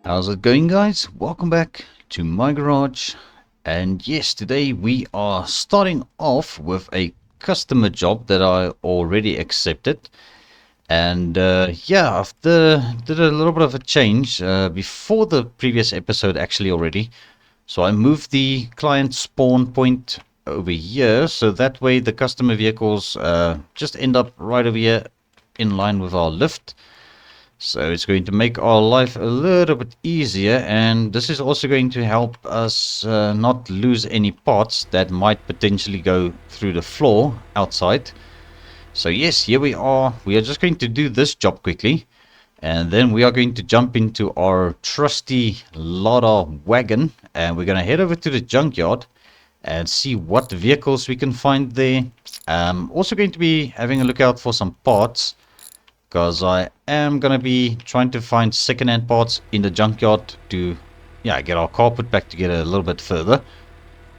How's it going, guys? Welcome back to my garage. And yes, today we are starting off with a customer job that I already accepted. And yeah, after did a little bit of a change before the previous episode actually already. So I moved the client spawn point over here, so that way the customer vehicles just end up right over here in line with our lift. So it's going to make our life a little bit easier, and this is also going to help us not lose any parts that might potentially go through the floor outside. So yes, here we are. We are just going to do this job quickly, and then we are going to jump into our trusty Lada wagon, and we're going to head over to the junkyard and see what vehicles we can find there. Also going to be having a look out for some parts, because I am going to be trying to find second-hand parts in the junkyard to get our car put back together a little bit further.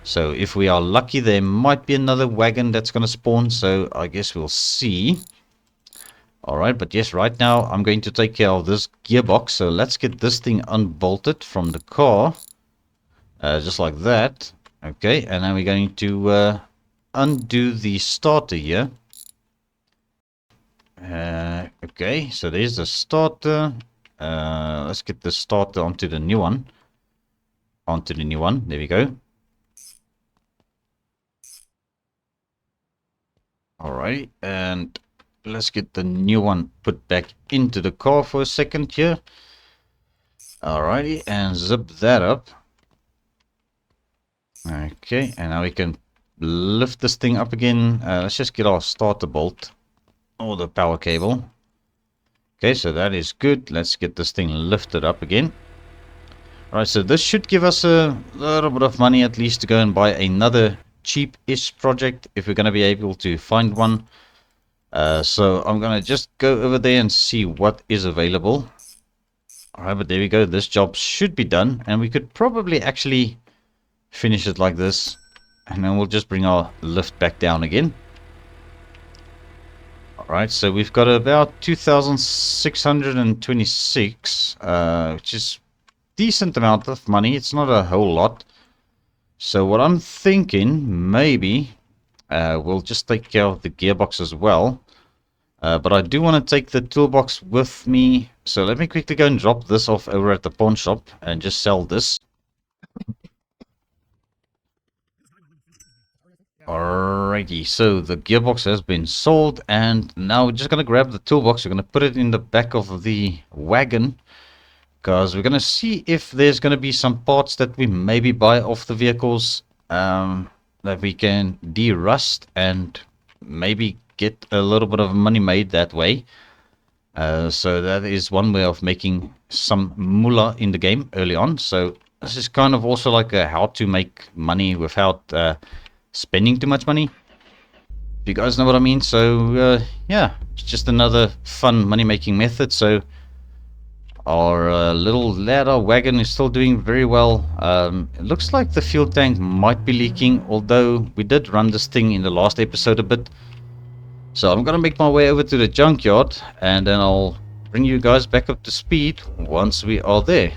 So if we are lucky, there might be another wagon that's going to spawn, so I guess we'll see. Alright, but yes, right now I'm going to take care of this gearbox, so let's get this thing unbolted from the car, just like that. Okay, and then we're going to undo the starter here. Okay, so there's the starter. Let's get the starter onto the new one. There we go. Alright, and let's get the new one put back into the car for a second here. Alrighty, and zip that up. Okay, and now we can lift this thing up again. Let's just get our starter bolt. Or the power cable. Okay, so that is good. Let's get this thing lifted up again. Alright, so this should give us a little bit of money at least to go and buy another cheap-ish project if we're going to be able to find one. So I'm going to just go over there and see what is available. Alright, but there we go. This job should be done, and we could probably actually finish it like this, and then we'll just bring our lift back down again. Right, so we've got about 2,626, which is decent amount of money. It's not a whole lot. So what I'm thinking, maybe we'll just take care of the gearbox as well. But I do want to take the toolbox with me. So let me quickly go and drop this off over at the pawn shop and just sell this. Alrighty, so the gearbox has been sold, and now we're just going to grab the toolbox. We're going to put it in the back of the wagon, because we're going to see if there's going to be some parts that we maybe buy off the vehicles that we can de-rust and maybe get a little bit of money made that way. So that is one way of making some moolah in the game early on. So this is kind of also like a how to make money without spending too much money, if you guys know what I mean. So yeah, it's just another fun money making method. So our little ladder wagon is still doing very well. It looks like the fuel tank might be leaking, although we did run this thing in the last episode a bit. So I'm gonna make my way over to the junkyard, and then I'll bring you guys back up to speed once we are there.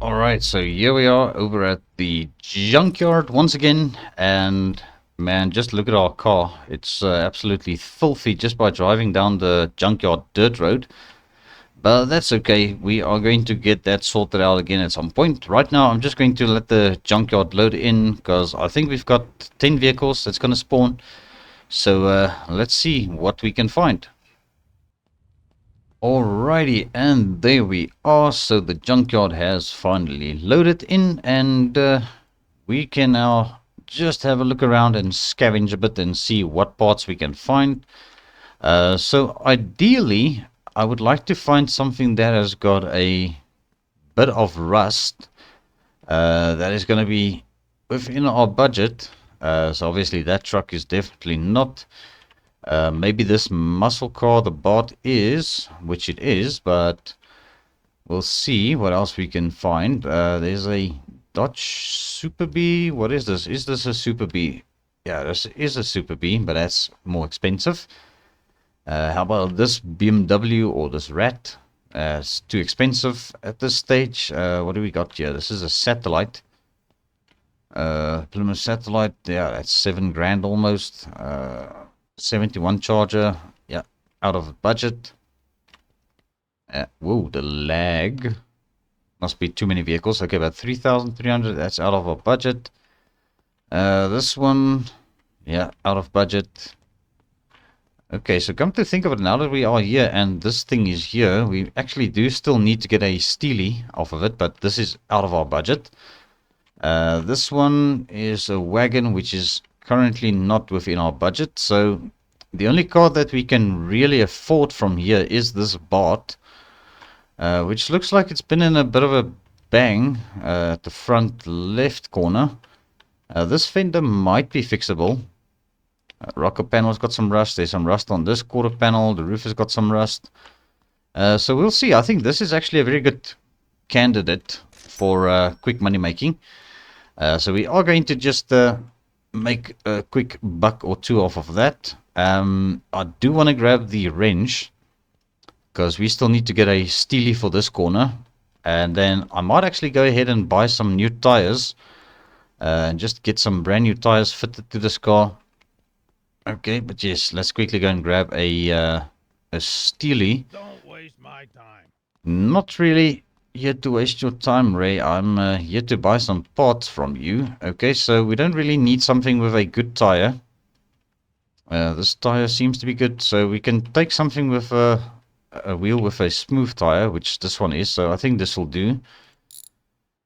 Alright, so here we are over at the junkyard once again, and man, just look at our car. It's absolutely filthy just by driving down the junkyard dirt road. But that's okay, we are going to get that sorted out again at some point. Right now, I'm just going to let the junkyard load in, because I think we've got 10 vehicles that's going to spawn. So let's see what we can find. Alrighty, and there we are. So the junkyard has finally loaded in, and we can now just have a look around and scavenge a bit and see what parts we can find. So ideally, I would like to find something that has got a bit of rust. That is going to be within our budget. So obviously that truck is definitely not. Maybe this muscle car, the bot is, which it is, but we'll see what else we can find. There's a Dodge Super B. What is this? Is this a Super B? Yeah, this is a Super B, but that's more expensive. How about this BMW or this Rat? It's too expensive at this stage. What do we got here? This is a Satellite. Plymouth Satellite. Yeah, that's 7 grand almost. 71 Charger. Yeah, out of budget. Whoa, the lag. Must be too many vehicles. Okay, about 3,300. That's out of our budget. This one. Yeah, out of budget. Okay, so come to think of it, now that we are here and this thing is here, we actually do still need to get a Steely off of it, but this is out of our budget. This one is a wagon, which is currently not within our budget. So the only car that we can really afford from here is this Bart, which looks like it's been in a bit of a bang at the front left corner. This fender might be fixable. Rocker panel's got some rust. There's some rust on this quarter panel. The roof has got some rust. So we'll see. I think this is actually a very good candidate for quick money making. So we are going to just make a quick buck or two off of that. I do want to grab the wrench because we still need to get a Steely for this corner. And then I might actually go ahead and buy some new tires and just get some brand new tires fitted to this car. Okay, but yes, let's quickly go and grab a Steely. Don't waste my time. Not really here to waste your time, Ray. I'm here to buy some parts from you. Okay, so we don't really need something with a good tire. This tire seems to be good, so we can take something with a wheel with a smooth tire, which this one is. So I think this will do,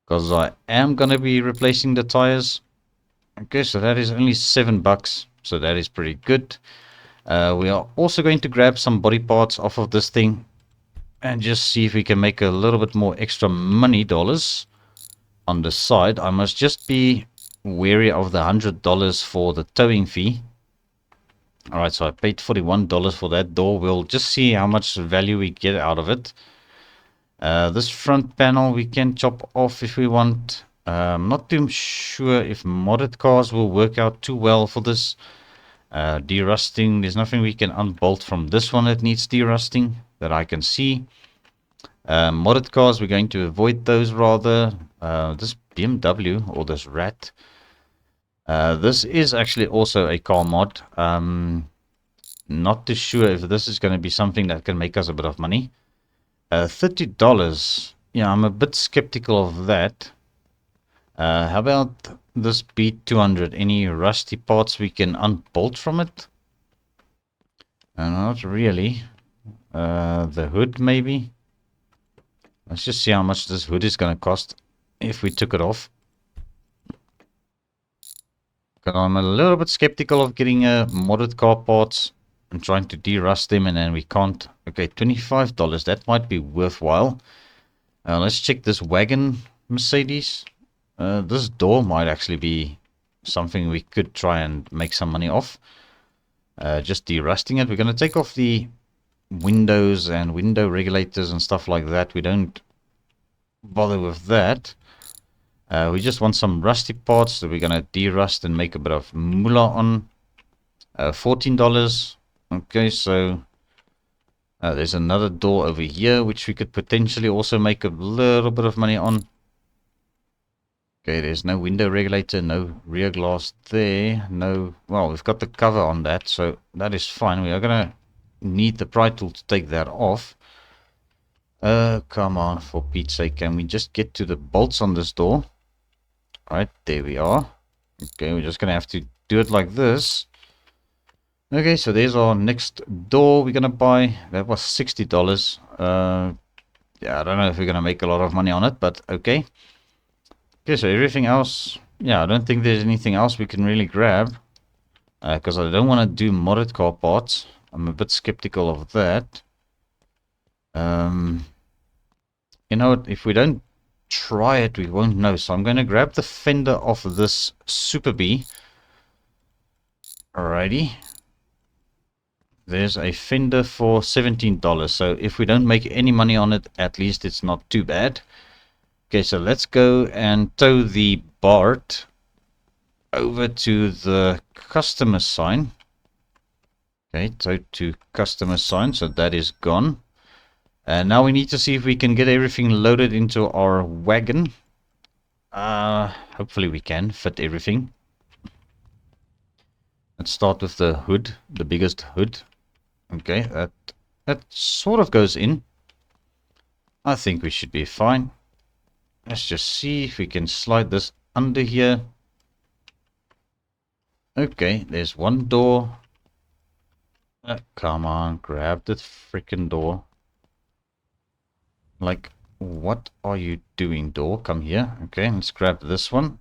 because I am going to be replacing the tires. Okay, so that is only $7. So that is pretty good. We are also going to grab some body parts off of this thing and just see if we can make a little bit more extra money dollars on the side. I must just be wary of the $100 for the towing fee. Alright, so I paid $41 for that door. We'll just see how much value we get out of it. This front panel we can chop off if we want. I'm not too sure if modded cars will work out too well for this. Derusting, there's nothing we can unbolt from this one that needs derusting that I can see. Modded cars, we're going to avoid those rather. This BMW or this Rat. This is actually also a car mod. Not too sure if this is going to be something that can make us a bit of money. $30. Yeah, I'm a bit skeptical of that. How about this Beat 200? Any rusty parts we can unbolt from it? Not really. The hood maybe. Let's just see how much this hood is going to cost if we took it off. Because I'm a little bit skeptical of getting modded car parts and trying to derust them, and then we can't. Okay, $25. That might be worthwhile. Let's check this wagon Mercedes. This door might actually be something we could try and make some money off. Just derusting it. We're going to take off the windows and window regulators and stuff like that. We don't bother with that. We just want some rusty parts that we're going to derust and make a bit of moolah on. $14. Okay, so there's another door over here which we could potentially also make a little bit of money on. Okay, there's no window regulator, no rear glass there, no... Well, we've got the cover on that, so that is fine. We are going to need the pry tool to take that off. Come on, for Pete's sake, can we just get to the bolts on this door? Alright, there we are. Okay, we're just going to have to do it like this. Okay, so there's our next door we're going to buy. That was $60. Yeah, I don't know if we're going to make a lot of money on it, but okay. Okay, so everything else, yeah, I don't think there's anything else we can really grab. Because I don't want to do modded car parts. I'm a bit skeptical of that. You know what? If we don't try it, we won't know. So I'm going to grab the fender off of this Super Bee. Alrighty. There's a fender for $17. So if we don't make any money on it, at least it's not too bad. Okay, so let's go and tow the BART over to the customer sign. Okay, tow to customer sign. So that is gone. And now we need to see if we can get everything loaded into our wagon. Hopefully we can fit everything. Let's start with the hood, the biggest hood. Okay, that sort of goes in. I think we should be fine. Let's just see if we can slide this under here. Okay, there's one door. Come on, grab the freaking door. Like, what are you doing, door? Come here. Okay, let's grab this one.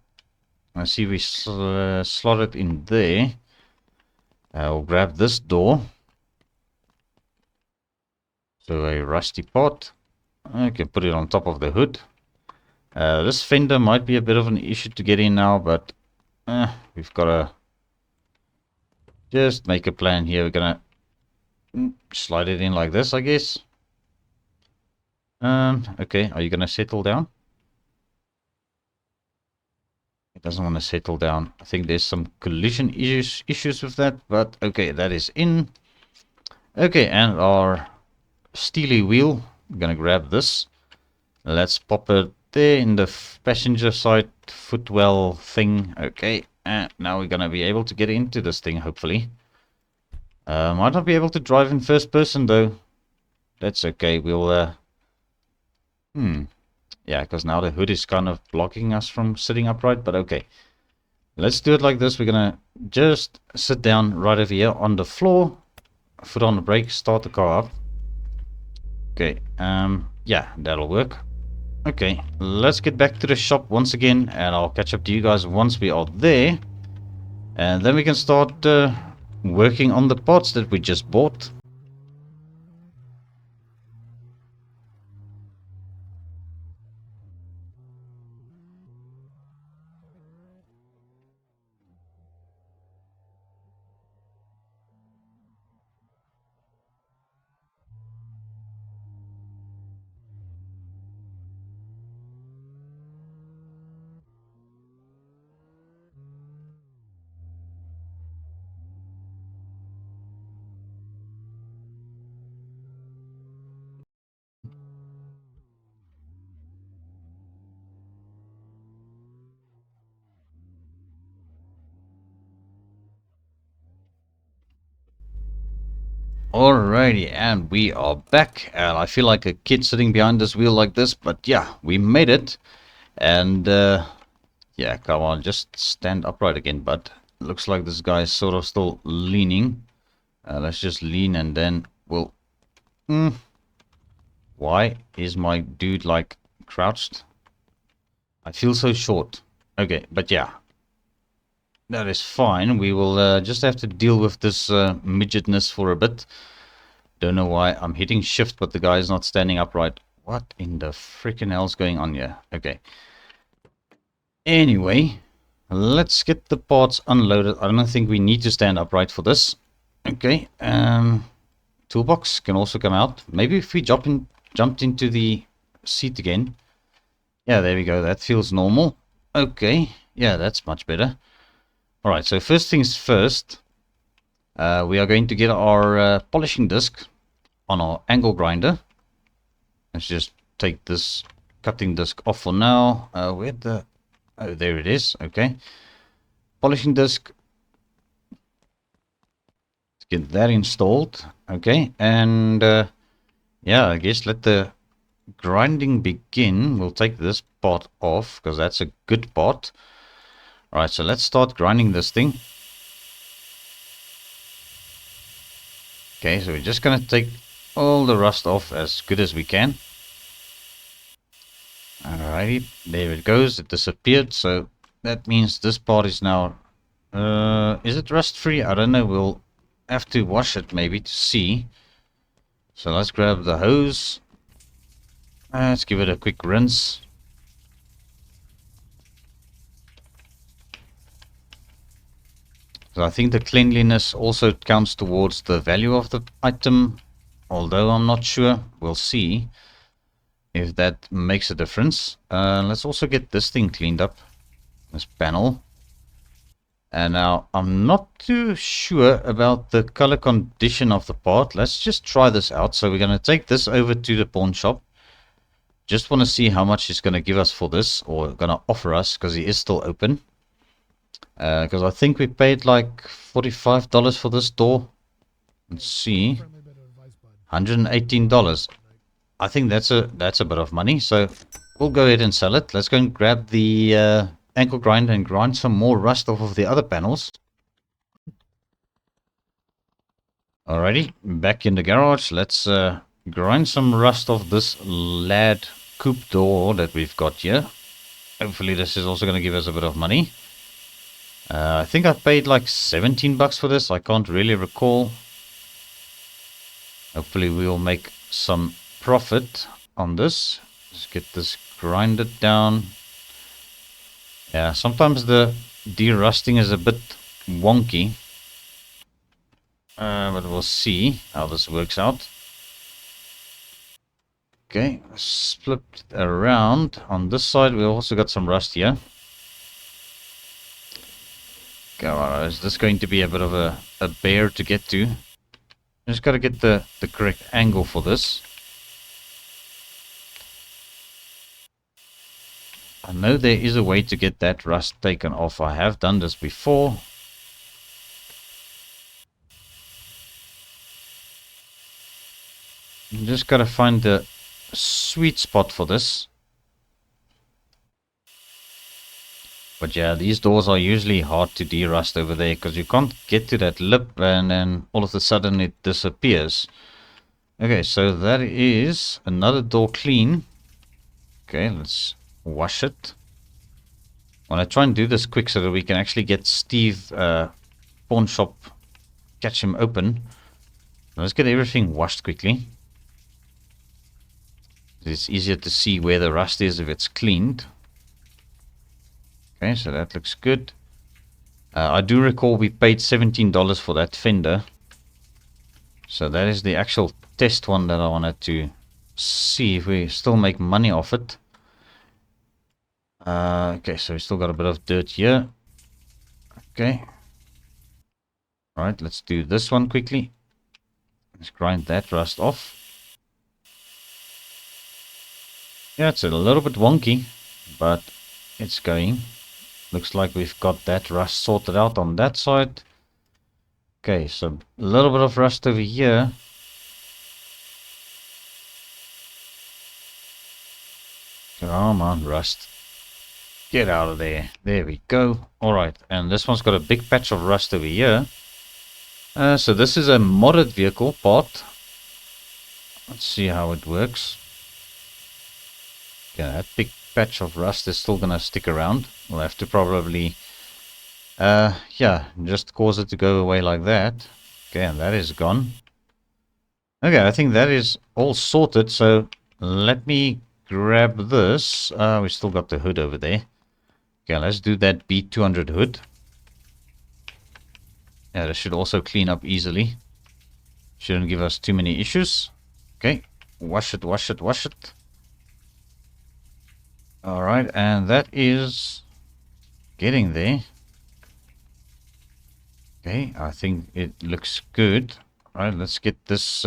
I see we slot it in there. I'll grab this door. So a rusty pot. I can put it on top of the hood. This fender might be a bit of an issue to get in now, but we've got to just make a plan here. We're going to slide it in like this, I guess. Okay, are you going to settle down? It doesn't want to settle down. I think there's some collision issues with that, but okay, that is in. Okay, and our steely wheel. I'm going to grab this. Let's pop it there in the passenger side footwell thing. Okay, and now we're going to be able to get into this thing, hopefully. Might not be able to drive in first person, though. That's okay. We'll... Yeah, because now the hood is kind of blocking us from sitting upright, but okay. Let's do it like this. We're going to just sit down right over here on the floor. Foot on the brake, start the car up. Okay, yeah, that'll work. Okay, let's get back to the shop once again, and I'll catch up to you guys once we are there. And then we can start working on the parts that we just bought. Alrighty, and we are back, and I feel like a kid sitting behind this wheel like this, but yeah, we made it. And yeah, come on, just stand upright again, bud. Looks like this guy is sort of still leaning. Let's just lean and then we'll... Why is my dude like crouched? I feel so short. Okay, but yeah, that is fine. We will just have to deal with this midgetness for a bit. Don't know why I'm hitting shift, but the guy is not standing upright. What in the freaking hell's going on here? Okay. Anyway, let's get the parts unloaded. I don't think we need to stand upright for this. Okay. Toolbox can also come out. Maybe if we jumped into the seat again. Yeah, there we go. That feels normal. Okay. Yeah, that's much better. Alright, so first things first. We are going to get our polishing disc on our angle grinder. Let's just take this cutting disc off for now. Where the... Oh, there it is. Okay. Polishing disc. Let's get that installed. Okay. And yeah, I guess let the grinding begin. We'll take this part off because that's a good part. Alright, so let's start grinding this thing. Okay, so we're just going to take all the rust off as good as we can. Alrighty, there it goes. It disappeared. So that means this part is now... is it rust-free? I don't know. We'll have to wash it maybe to see. So let's grab the hose. Let's give it a quick rinse. So I think the cleanliness also counts towards the value of the item. Although I'm not sure. We'll see if that makes a difference. Let's also get this thing cleaned up. This panel. And now I'm not too sure about the color condition of the part. Let's just try this out. So we're going to take this over to the pawn shop. Just want to see how much he's going to give us for this, or going to offer us, because he is still open. Because I think we paid like $45 for this door. Let's see. $118. I think that's a bit of money. So we'll go ahead and sell it. Let's go and grab the ankle grinder and grind some more rust off of the other panels. Alrighty, back in the garage. Let's grind some rust off this lad coupe door that we've got here. Hopefully this is also going to give us a bit of money. I think I paid like 17 bucks for this. I can't really recall. Hopefully we will make some profit on this. Let's get this grinded down. Yeah, sometimes the de-rusting is a bit wonky. But we'll see how this works out. Okay, let's flip it around. On this side, we also got some rust here. Okay, well, is this going to be a bit of a bear to get to? Just got to get the correct angle for this. I know there is a way to get that rust taken off. I have done this before. You just got to find the sweet spot for this. But yeah, these doors are usually hard to de-rust over there, because you can't get to that lip and then all of a sudden it disappears. Okay, so that is another door clean. Okay, let's wash it. I want to try and do this quick so that we can actually get Steve pawn shop, catch him open. Let's get everything washed quickly. It's easier to see where the rust is if it's cleaned. Okay, so that looks good. I do recall we paid $17 for that fender. So that is the actual test one that I wanted to see if we still make money off it. Okay, so we still got a bit of dirt here. Okay. Alright, let's do this one quickly. Let's grind that rust off. Yeah, it's a little bit wonky, but it's going. Looks like we've got that rust sorted out on that side. Okay, so a little bit of rust over here. Come on, rust. Get out of there. There we go. Alright, and this one's got a big patch of rust over here. So this is a modded vehicle part. Let's see how it works. Okay, that big patch of rust is still gonna stick around. We'll have to probably yeah, just cause it to go away like that. Okay, and that is gone. Okay, I think that is all sorted, so let me grab this. We still got the hood over there. Okay, let's do that B200 hood. Yeah, this should also clean up easily. Shouldn't give us too many issues. Okay, wash it, wash it, wash it. Alright, and that is getting there. Okay, I think it looks good. Alright, let's get this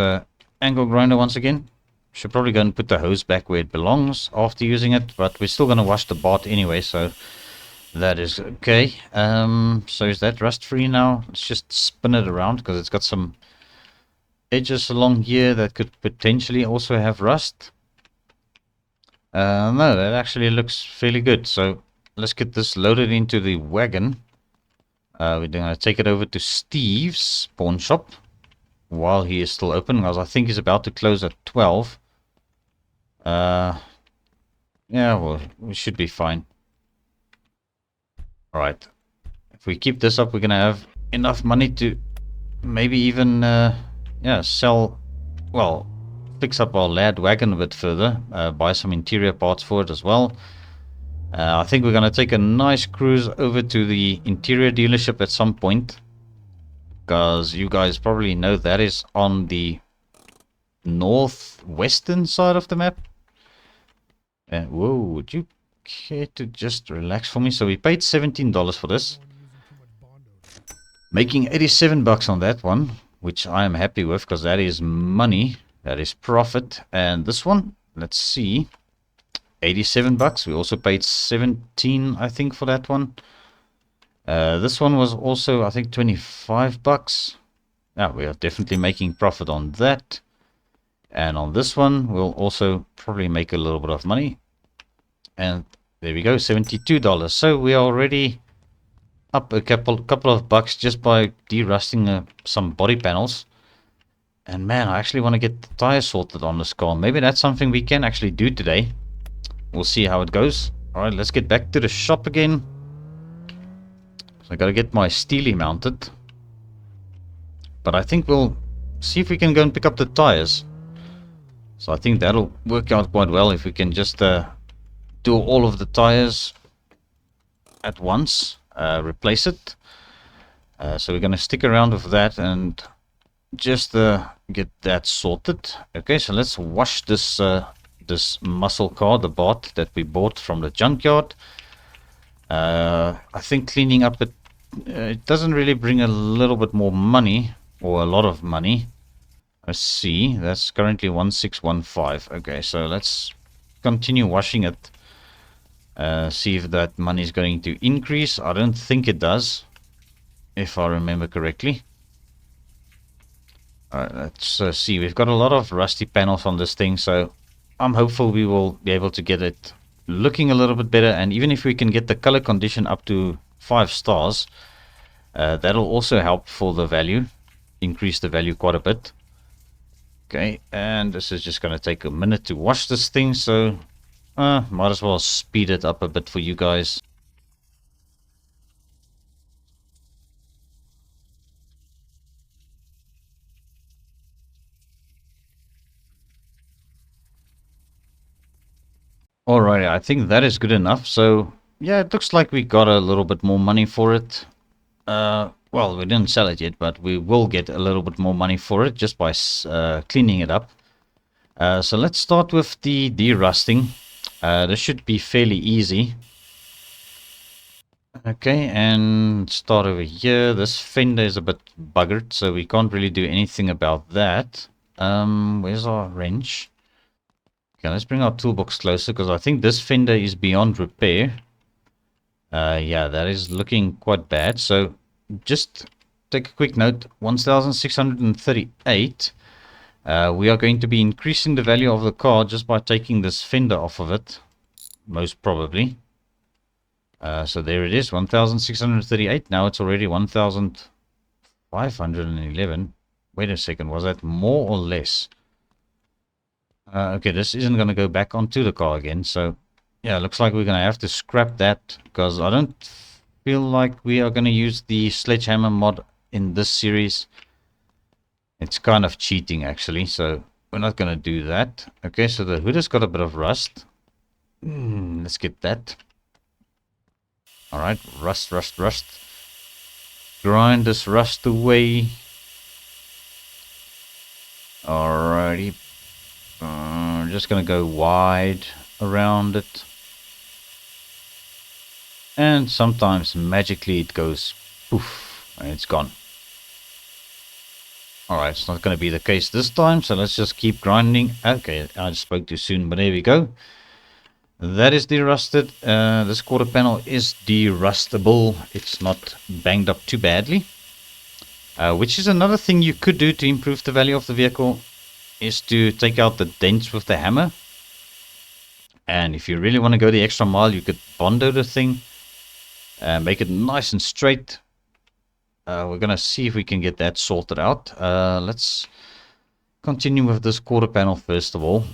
angle grinder once again. Should probably go and put the hose back where it belongs after using it, but we're still going to wash the bot anyway, so that is okay. So is that rust free now? Let's just spin it around because it's got some edges along here that could potentially also have rust. No, that actually looks fairly good. So let's get this loaded into the wagon. We're going to take it over to Steve's pawn shop while he is still open, because I think he's about to close at 12. Yeah, well, we should be fine. Alright. If we keep this up, we're going to have enough money to maybe even, yeah, sell, well, fix up our lad wagon a bit further. Buy some interior parts for it as well. I think we're going to take a nice cruise over to the interior dealership at some point. Because you guys probably know that is on the northwestern side of the map. And whoa, would you care to just relax for me? So we paid $17 for this, making 87 bucks on that one, which I am happy with because that is money, that is profit. And this one, let's see, 87 bucks. We also paid 17, I think, for that one. This one was also, I think, 25 bucks. Yeah, we are definitely making profit on that. And on this one, we'll also probably make a little bit of money. And there we go, $72. So we are already up a couple of bucks just by derusting some body panels. And man, I actually want to get the tires sorted on this car. Maybe that's something we can actually do today. We'll see how it goes. Alright, let's get back to the shop again. So I got to get my Steely mounted. But I think we'll see if we can go and pick up the tires. So I think that'll work out quite well if we can just do all of the tires at once, replace it. So we're going to stick around with that and just get that sorted. Okay, so let's wash this this muscle car, the Bart that we bought from the junkyard. I think cleaning up it doesn't really bring a little bit more money or a lot of money. Let's see, that's currently 1615. Okay, so let's continue washing it. See if that money is going to increase. I don't think it does, if I remember correctly. Alright, let's see. We've got a lot of rusty panels on this thing, so I'm hopeful we will be able to get it looking a little bit better. And even if we can get the color condition up to 5 stars, that'll also help for the value, increase the value quite a bit. Okay, and this is just going to take a minute to wash this thing, so might as well speed it up a bit for you guys. Alright, I think that is good enough. So yeah, it looks like we got a little bit more money for it. Well, we didn't sell it yet, but we will get a little bit more money for it just by cleaning it up. So let's start with the derusting. This should be fairly easy. Okay, and start over here. This fender is a bit buggered, so we can't really do anything about that. Where's our wrench? Okay, let's bring our toolbox closer, because I think this fender is beyond repair. Yeah, that is looking quite bad. So just take a quick note. 1638. We are going to be increasing the value of the car just by taking this fender off of it, most probably. So there it is, 1638. Now it's already 1511. Wait a second, was that more or less? Okay, this isn't going to go back onto the car again. So yeah, looks like we're going to have to scrap that, because I don't feel like we are going to use the sledgehammer mod in this series. It's kind of cheating, actually, so we're not going to do that. Okay, so the hood has got a bit of rust. Let's get that. Alright, rust. Grind this rust away. Alrighty. Just going to go wide around it. And sometimes magically it goes poof, and it's gone. Alright, it's not going to be the case this time, so let's just keep grinding. Okay, I just spoke too soon, but there we go. That is derusted. This quarter panel is derustable. It's not banged up too badly. Which is another thing you could do to improve the value of the vehicle, is to take out the dents with the hammer. And if you really want to go the extra mile, you could bondo the thing and make it nice and straight. We're going to see if we can get that sorted out. Let's continue with this quarter panel first of all.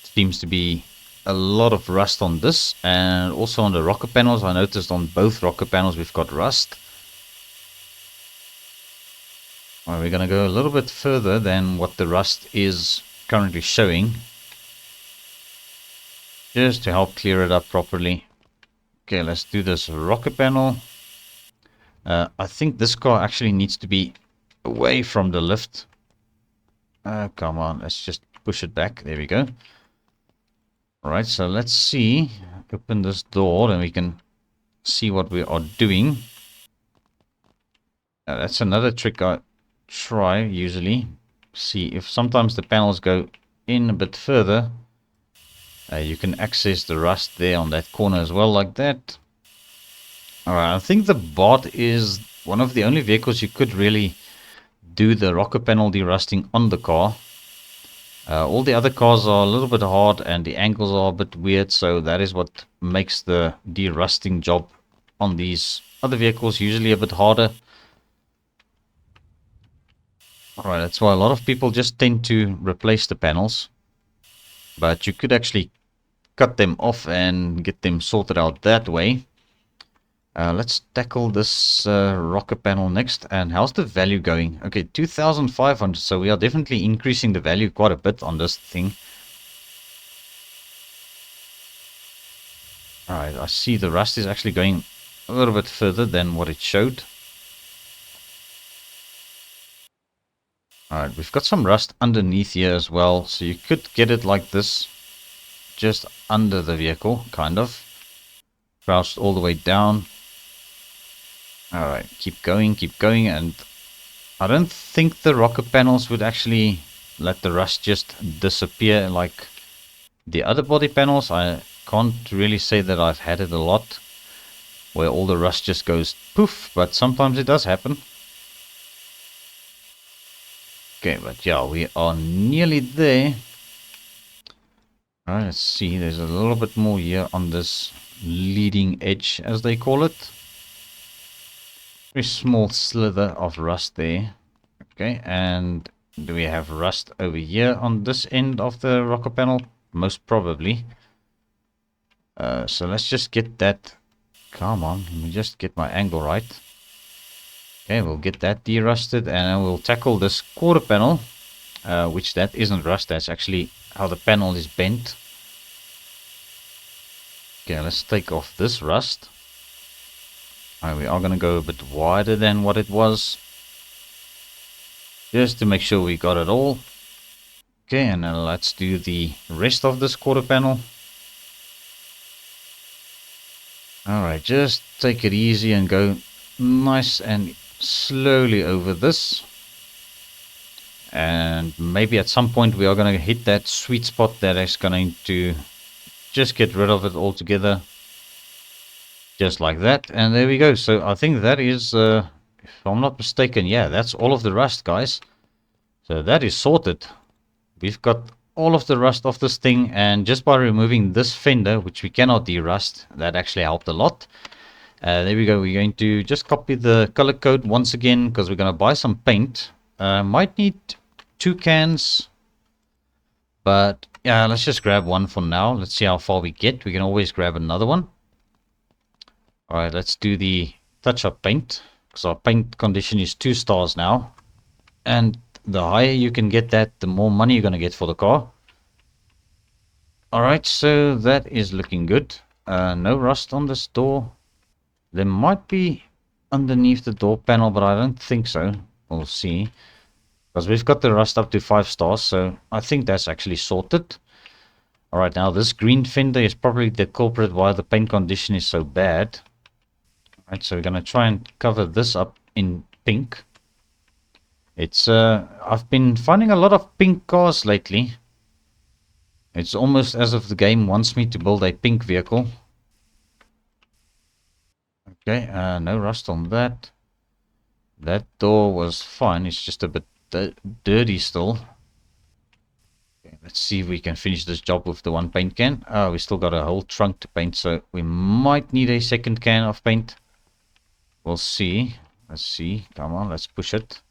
Seems to be a lot of rust on this, and also on the rocker panels. I noticed on both rocker panels we've got rust. Well, we're going to go a little bit further than what the rust is currently showing, just to help clear it up properly. Okay, let's do this rocker panel. I think this car actually needs to be away from the lift. Come on, let's just push it back. There we go. Alright, so let's see. Open this door and we can see what we are doing. That's another trick I try usually. See if sometimes the panels go in a bit further. You can access the rust there on that corner as well, like that. Alright, I think the bot is one of the only vehicles you could really do the rocker panel derusting on the car. All the other cars are a little bit hard and the angles are a bit weird, so that is what makes the derusting job on these other vehicles usually a bit harder. Alright, that's why a lot of people just tend to replace the panels. But you could actually cut them off and get them sorted out that way. Let's tackle this rocker panel next. And how's the value going? Okay, 2,500. So we are definitely increasing the value quite a bit on this thing. Alright, I see the rust is actually going a little bit further than what it showed. Alright, we've got some rust underneath here as well. So you could get it like this. Just under the vehicle, kind of. Crouched all the way down. Alright, keep going, and I don't think the rocker panels would actually let the rust just disappear like the other body panels. I can't really say that I've had it a lot where all the rust just goes poof, but sometimes it does happen. Okay, but yeah, we are nearly there. Alright, let's see, there's a little bit more here on this leading edge, as they call it. Very small slither of rust there. Okay, and do we have rust over here on this end of the rocker panel? Most probably. So let's just get that. Come on, let me just get my angle right. Okay, we'll get that derusted, and then we'll tackle this quarter panel, which that isn't rust, that's actually how the panel is bent. Okay, let's take off this rust. We are going to go a bit wider than what it was, just to make sure we got it all. Okay, and then let's do the rest of this quarter panel. Alright, just take it easy and go nice and slowly over this. And maybe at some point we are going to hit that sweet spot that is going to just get rid of it altogether. Just like that, and there we go. So I think that is, if I'm not mistaken, yeah, that's all of the rust, guys. So that is sorted. We've got all of the rust off this thing, and just by removing this fender, which we cannot derust, that actually helped a lot. There we go. We're going to just copy the color code once again, because we're going to buy some paint. Might need 2 cans, but yeah, let's just grab one for now. Let's see how far we get. We can always grab another one. Alright, let's do the touch-up paint, because our paint condition is 2 stars now. And the higher you can get that, the more money you're going to get for the car. Alright, so that is looking good. No rust on this door. There might be underneath the door panel, but I don't think so. We'll see. Because we've got the rust up to 5 stars, so I think that's actually sorted. Alright, now this green fender is probably the culprit why the paint condition is so bad. Alright, so we're going to try and cover this up in pink. It's, I've been finding a lot of pink cars lately. It's almost as if the game wants me to build a pink vehicle. Okay, no rust on that. That door was fine, it's just a bit dirty still. Okay, let's see if we can finish this job with the 1 paint can. We still got a whole trunk to paint, so we might need a 2nd can of paint. We'll see. Let's see. Come on, let's push it.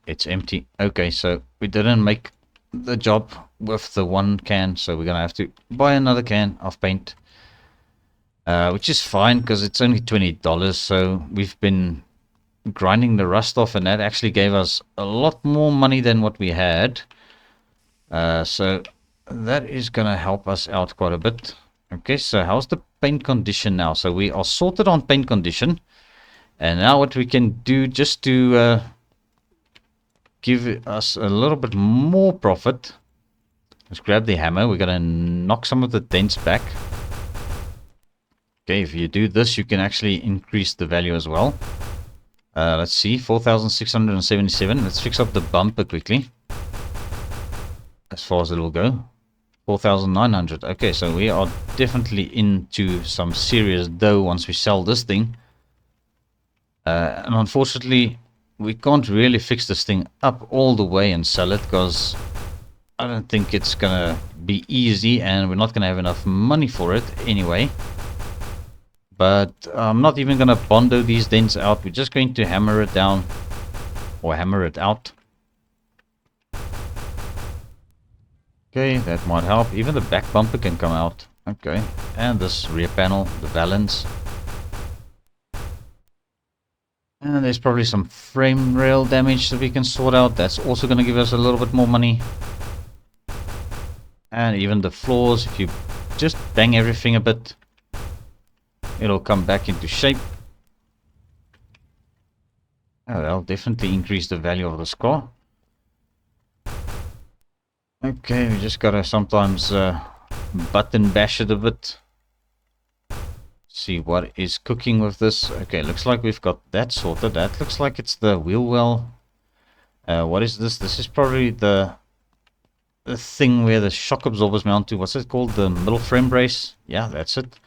It's empty. Okay, so we didn't make the job with the one can, so we're gonna have to buy another can of paint, which is fine because it's only $20. So we've been grinding the rust off, and that actually gave us a lot more money than what we had. So that is gonna help us out quite a bit. Okay, so how's the paint condition now? So we are sorted on paint condition, and now what we can do just to give us a little bit more profit. Let's grab the hammer. We're going to knock some of the dents back. Okay, if you do this, you can actually increase the value as well. Let's see, 4,677. Let's fix up the bumper quickly. As far as it will go. 4,900. Okay, so we are definitely into some serious dough once we sell this thing. And unfortunately, we can't really fix this thing up all the way and sell it because I don't think it's gonna be easy, and we're not gonna have enough money for it anyway. But I'm not even gonna bondo these dents out. We're just going to hammer it down or hammer it out. Okay, that might help. Even the back bumper can come out. Okay, and this rear panel, the balance. And there's probably some frame rail damage that we can sort out. That's also going to give us a little bit more money. And even the floors, if you just bang everything a bit, it'll come back into shape. Oh, that'll definitely increase the value of this car. Okay, we just gotta sometimes button bash it a bit. See what is cooking with this. Okay, looks like we've got that sorted. That looks like it's the wheel well. What is this? This is probably the thing where the shock absorbers mount to. What's it called? The middle frame brace. Yeah, that's it.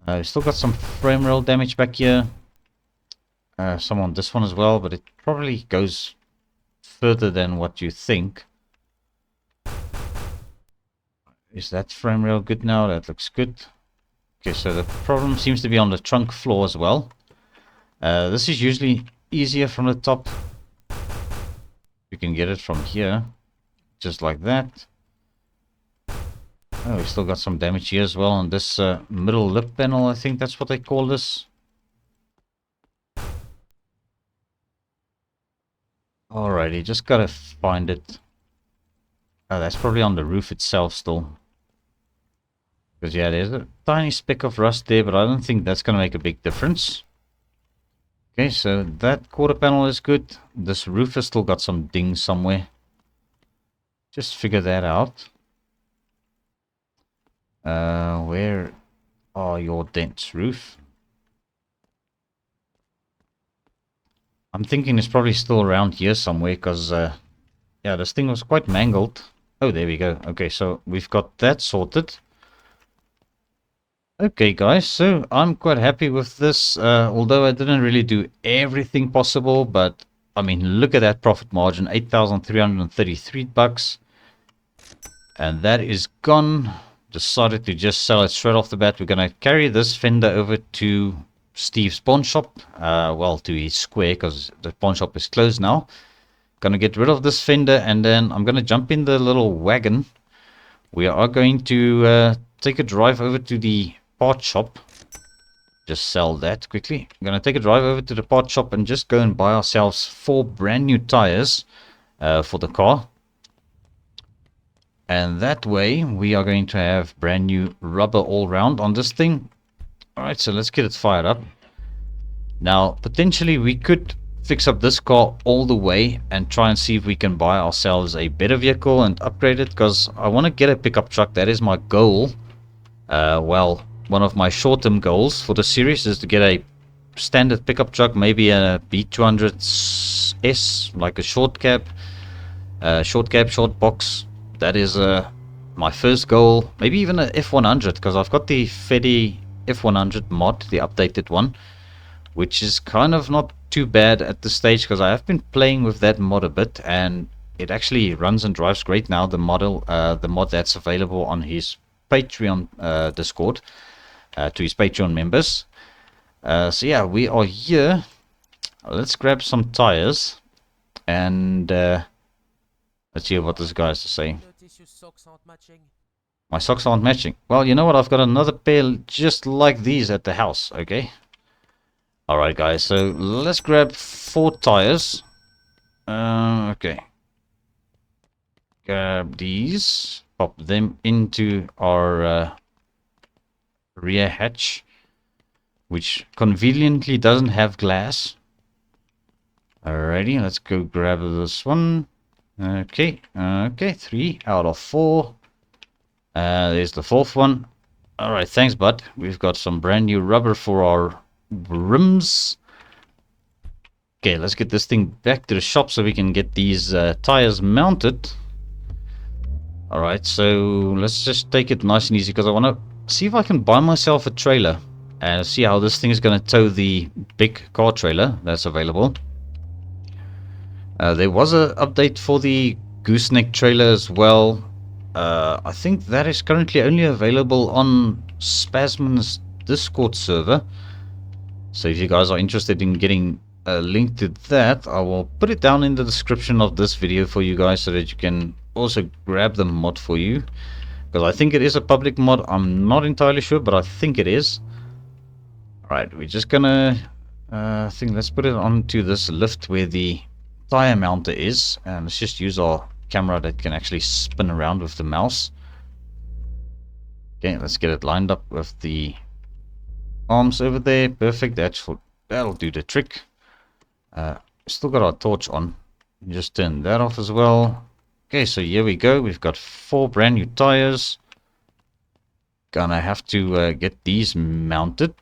We still got some frame rail damage back here. Some on this one as well, but it probably goes further than what you think. Is that frame rail good now? That looks good. Okay, so the problem seems to be on the trunk floor as well. This is usually easier from the top. You can get it from here, just like that. Oh, we still got some damage here as well on this middle lip panel. I think that's what they call this. Alrighty, just gotta find it. Oh, that's probably on the roof itself still. Because yeah, there's a tiny speck of rust there, but I don't think that's gonna make a big difference. Okay, so that quarter panel is good. This roof has still got some dings somewhere. Just figure that out. Where are your dents, roof? I'm thinking it's probably still around here somewhere because, yeah, this thing was quite mangled. Oh, there we go. Okay, so we've got that sorted. Okay, guys, so I'm quite happy with this, although I didn't really do everything possible, but, I mean, look at that profit margin, 8,333 bucks. And that is gone. Decided to just sell it straight off the bat. We're going to carry this fender over to Steve's pawn shop, well, to his square, because the pawn shop is closed now. Gonna get rid of this fender, and then I'm gonna jump in the little wagon. We are going to take a drive over to the part shop. Just sell that quickly. I'm gonna take a drive over to the part shop and just go and buy ourselves 4 brand new tires for the car. And that way we are going to have brand new rubber all round on this thing. Alright, so let's get it fired up. Now, potentially we could fix up this car all the way and try and see if we can buy ourselves a better vehicle and upgrade it, because I want to get a pickup truck. That is my goal. Well, one of my short-term goals for the series is to get a standard pickup truck, maybe a B200S, like a short cab, short box. That is my first goal. Maybe even a F100, because I've got the Fetty F100 mod, the updated one, which is kind of not too bad at this stage, because I have been playing with that mod a bit, and it actually runs and drives great now. The mod that's available on his Patreon Discord to his Patreon members. So yeah, we are here. Let's grab some tires, and Let's hear what this guy has to say. Notice your socks aren't matching. My socks aren't matching. Well, you know what? I've got another pair just like these at the house, okay? Alright, guys, so let's grab 4 tires. Okay. Grab these. Pop them into our rear hatch, which conveniently doesn't have glass. Alrighty, let's go grab this one. Okay, 3 out of 4. There's the 4th one. Alright, thanks, bud. We've got some brand new rubber for our rims. Okay, let's get this thing back to the shop so we can get these tires mounted. Alright, so let's just take it nice and easy because I want to see if I can buy myself a trailer and see how this thing is going to tow the big car trailer that's available. There was an update for the gooseneck trailer as well. I think that is currently only available on Spasman's Discord server. So if you guys are interested in getting a link to that, I will put it down in the description of this video for you guys so that you can also grab the mod for you. Because I think it is a public mod. I'm not entirely sure, but I think it is. Alright, we're just gonna let's put it onto this lift where the tire mounter is, and let's just use our camera that can actually spin around with the mouse. Okay, let's get it lined up with the arms over there. Perfect. That'll do the trick. Still got our torch on. Just turn that off as well. Okay, so here we go. We've got 4 brand new tires. Gonna have to get these mounted.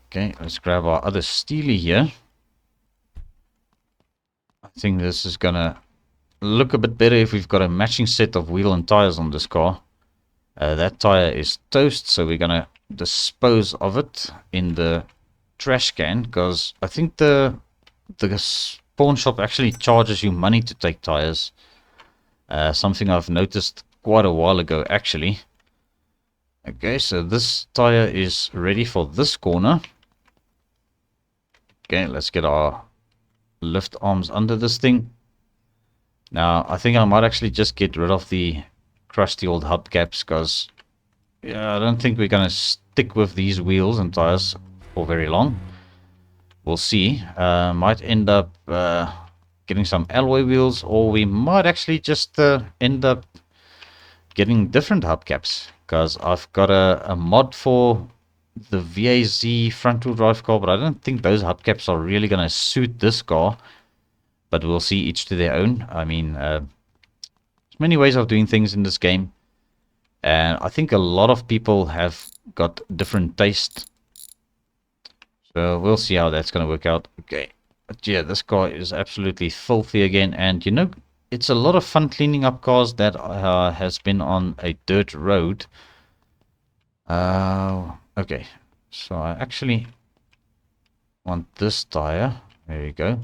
Okay, let's grab our other steely here. I think this is gonna look a bit better if we've got a matching set of wheel and tires on this car. That tire is toast, so we're gonna dispose of it in the trash can, because I think the pawn shop actually charges you money to take tires. Something I've noticed quite a while ago actually. Okay, so this tire is ready for this corner. Okay, let's get our lift arms under this thing. Now I think I might actually just get rid of the crusty old hubcaps, because yeah, I don't think we're gonna stick with these wheels and tires for very long. We'll see. Might end up getting some alloy wheels, or we might actually just end up getting different hubcaps, because I've got a mod for the VAZ front wheel drive car, but I don't think those hubcaps are really going to suit this car. But we'll see, each to their own. I mean, there's many ways of doing things in this game, and I think a lot of people have got different taste. So we'll see how that's going to work out. Okay, but yeah, this car is absolutely filthy again, and you know, it's a lot of fun cleaning up cars that has been on a dirt road. Okay, so I actually want this tire. There you go.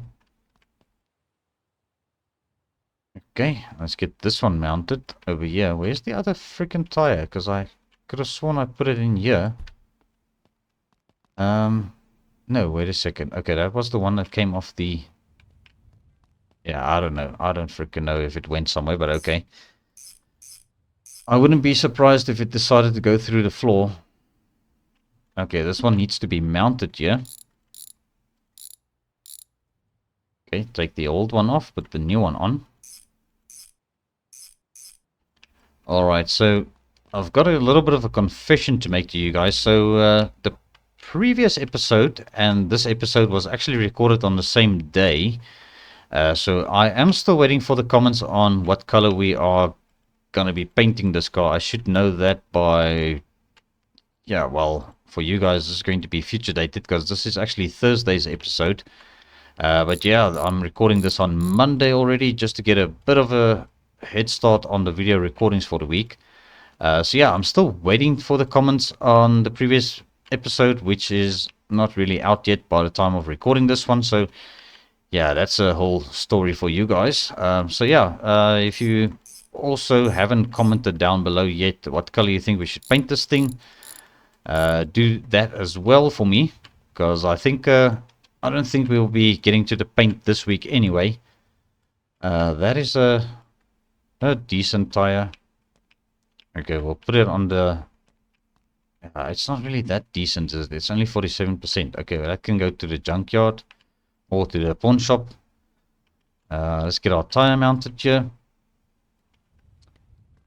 Okay, let's get this one mounted over here. Where's the other freaking tire? Because I could have sworn I put it in here. No, wait a second. Okay, that was the one that came off the... Yeah, I don't know. I don't freaking know if it went somewhere, but okay. I wouldn't be surprised if it decided to go through the floor. Okay, this one needs to be mounted here. Okay, take the old one off, put the new one on. Alright, so I've got a little bit of a confession to make to you guys. So the previous episode and this episode was actually recorded on the same day. So I am still waiting for the comments on what color we are going to be painting this car. I should know that by... Yeah, well, for you guys it's going to be future dated, because this is actually Thursday's episode. But yeah, I'm recording this on Monday already, just to get a bit of a head start on the video recordings for the week. So yeah, I'm still waiting for the comments on the previous episode, which is not really out yet by the time of recording this one. So yeah, that's a whole story for you guys. So yeah, if you also haven't commented down below yet what color you think we should paint this thing, do that as well for me, because I think I don't think we'll be getting to the paint this week anyway. That is a decent tire. Okay, we'll put it on the... it's not really that decent, is it? It's only 47%. Okay, well, that can go to the junkyard or to the pawn shop. Let's get our tire mounted here.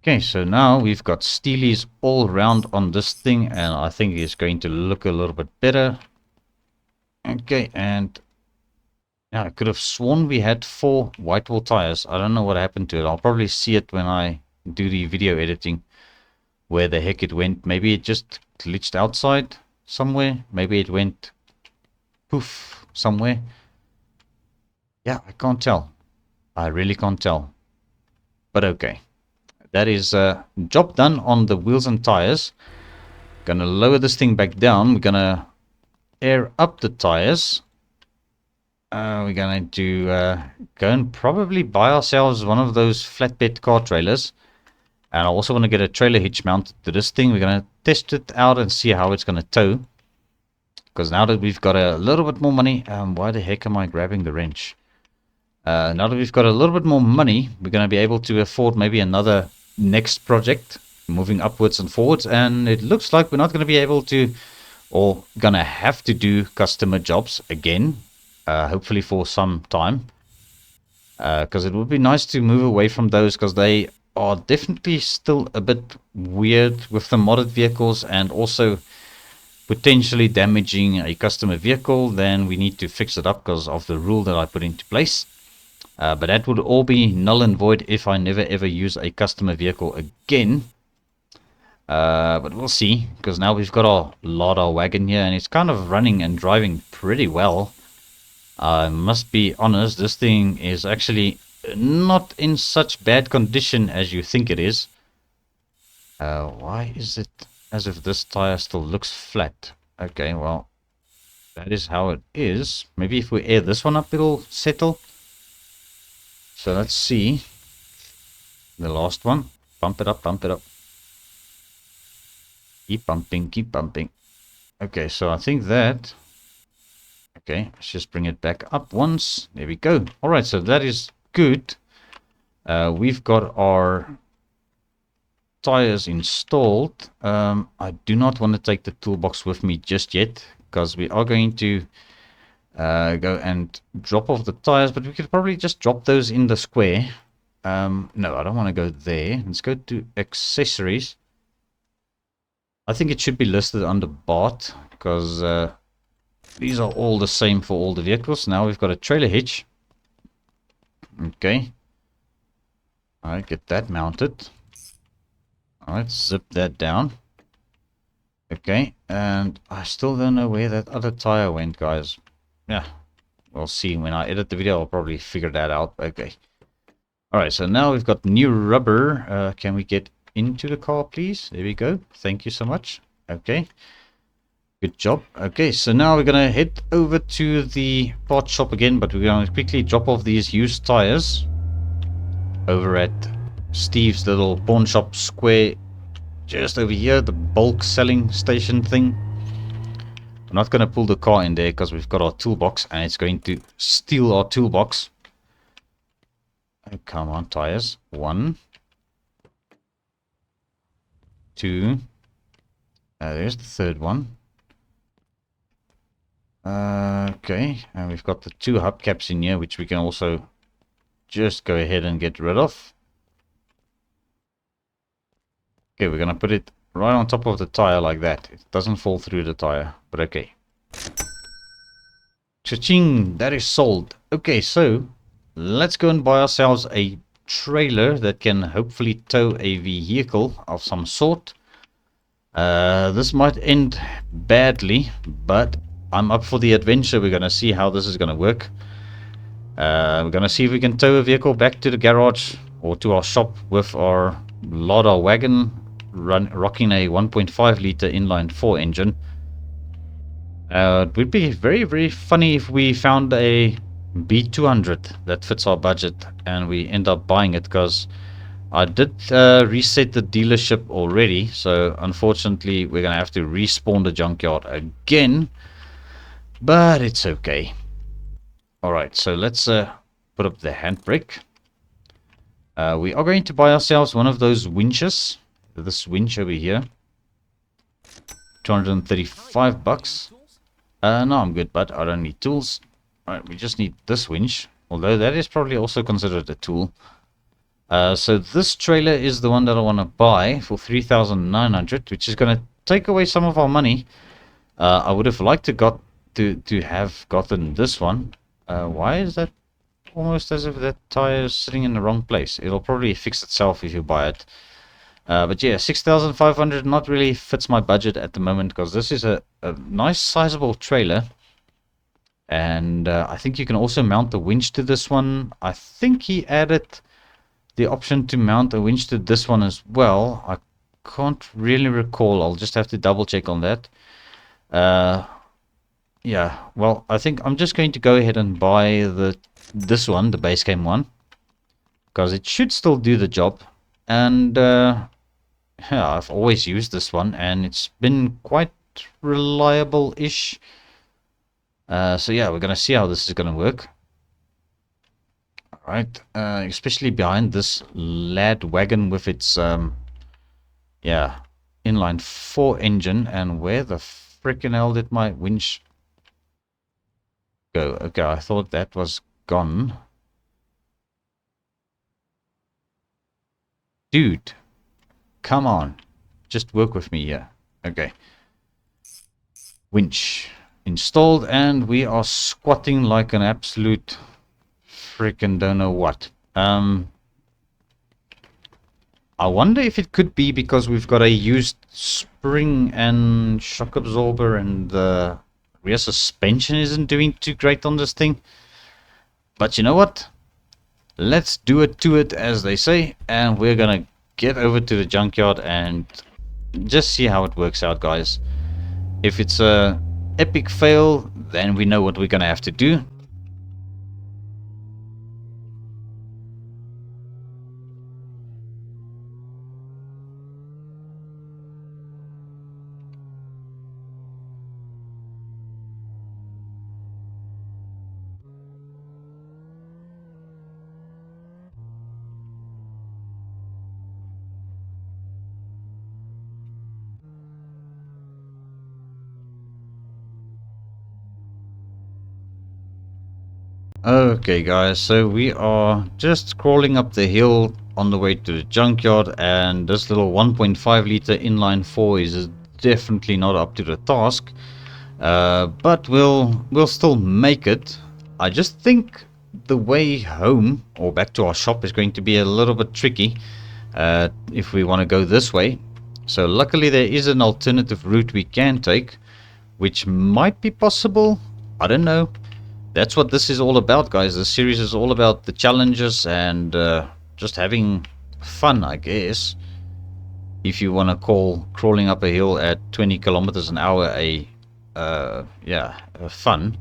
Okay, so now we've got steelies all round on this thing, and I think it's going to look a little bit better. Okay, and now I could have sworn we had 4 white wall tires. I don't know what happened to it. I'll probably see it when I do the video editing, where the heck it went. Maybe it just glitched outside somewhere. Maybe it went poof somewhere. Yeah, I can't tell. I really can't tell. But okay. That is job done on the wheels and tires. Gonna lower this thing back down. We're gonna air up the tires. We're gonna do go and probably buy ourselves one of those flatbed car trailers. And I also want to get a trailer hitch mounted to this thing. We're gonna test it out and see how it's gonna tow. Because now that we've got a little bit more money, why the heck am I grabbing the wrench? Now that we've got a little bit more money, we're gonna be able to afford maybe another next project, moving upwards and forwards, and it looks like we're not going to be able to, or gonna have to do customer jobs again, hopefully for some time, because it would be nice to move away from those, because they are definitely still a bit weird with the modded vehicles, and also potentially damaging a customer vehicle. Then we need to fix it up because of the rule that I put into place. But that would all be null and void if I never ever use a customer vehicle again. But we'll see, because now we've got our Lada wagon here, and it's kind of running and driving pretty well. I must be honest, this thing is actually not in such bad condition as you think it is. Why is it as if this tire still looks flat? Okay, well, that is how it is. Maybe if we air this one up, it'll settle. So let's see the last one. Pump it up, pump it up. Keep pumping, keep pumping. Okay, so I think that... Okay, let's just bring it back up once. There we go. Alright, so that is good. We've got our tires installed. I do not want to take the toolbox with me just yet, because we are going to go and drop off the tires, but we could probably just drop those in the square. No, I don't want to go there. Let's go to accessories. I think it should be listed under Bart, because these are all the same for all the vehicles. Now we've got a trailer hitch. Okay. Alright, get that mounted. Alright, zip that down. Okay, and I still don't know where that other tire went, guys. Yeah, we'll see. When I edit the video, I'll probably figure that out. Okay. Alright, so now we've got new rubber. Can we get into the car, please? There we go. Thank you so much. Okay. Good job. Okay, so now we're going to head over to the part shop again, but we're going to quickly drop off these used tires over at Steve's little pawn shop square just over here, the bulk selling station thing. I'm not going to pull the car in there because we've got our toolbox and it's going to steal our toolbox. Oh, come on, tires. 1, 2. There's the third one. Okay, and we've got the 2 hubcaps in here, which we can also just go ahead and get rid of. Okay, we're going to put it right on top of the tire like that. It doesn't fall through the tire, but okay. Cha-ching! That is sold. Okay, so let's go and buy ourselves a trailer that can hopefully tow a vehicle of some sort. This might end badly, but I'm up for the adventure. We're going to see how this is going to work. We're going to see if we can tow a vehicle back to the garage or to our shop with our Lada wagon rocking a 1.5 liter inline 4 engine. It would be very, very funny if we found a B200 that fits our budget and we end up buying it, because I did reset the dealership already, so unfortunately we're going to have to respawn the junkyard again, but it's okay. Alright, so let's put up the handbrake. We are going to buy ourselves one of those winches. This winch over here. 235 bucks. No, I'm good, but I don't need tools. Alright, we just need this winch. Although that is probably also considered a tool. So this trailer is the one that I want to buy for 3,900, which is going to take away some of our money. I would have liked to have gotten this one. Why is that almost as if that tire is sitting in the wrong place? It'll probably fix itself if you buy it. But yeah, 6,500 not really fits my budget at the moment, because this is a nice sizable trailer. And I think you can also mount the winch to this one. I think he added the option to mount a winch to this one as well. I can't really recall. I'll just have to double check on that. Yeah, well, I think I'm just going to go ahead and buy this one, the base game one, because it should still do the job. And yeah, I've always used this one, and it's been quite reliable-ish. So yeah, we're gonna see how this is gonna work. Alright, especially behind this lad wagon with its yeah, inline 4 engine. And where the frickin' hell did my winch go? Okay, I thought that was gone. Dude, come on, just work with me here. Okay, winch installed, and we are squatting like an absolute freaking don't know what. I wonder if it could be because we've got a used spring and shock absorber, and the rear suspension isn't doing too great on this thing. But you know what? Let's do it to it, as they say, and we're gonna get over to the junkyard and just see how it works out, guys. If it's a epic fail, then we know what we're gonna have to do. Okay guys, so we are just crawling up the hill on the way to the junkyard, and this little 1.5 liter inline 4 is definitely not up to the task, but we'll still make it. I just think the way home or back to our shop is going to be a little bit tricky if we want to go this way. So luckily there is an alternative route we can take, which might be possible. I don't know. That's what this is all about, guys. This series is all about the challenges and just having fun, I guess. If you want to call crawling up a hill at 20 kilometers an hour fun.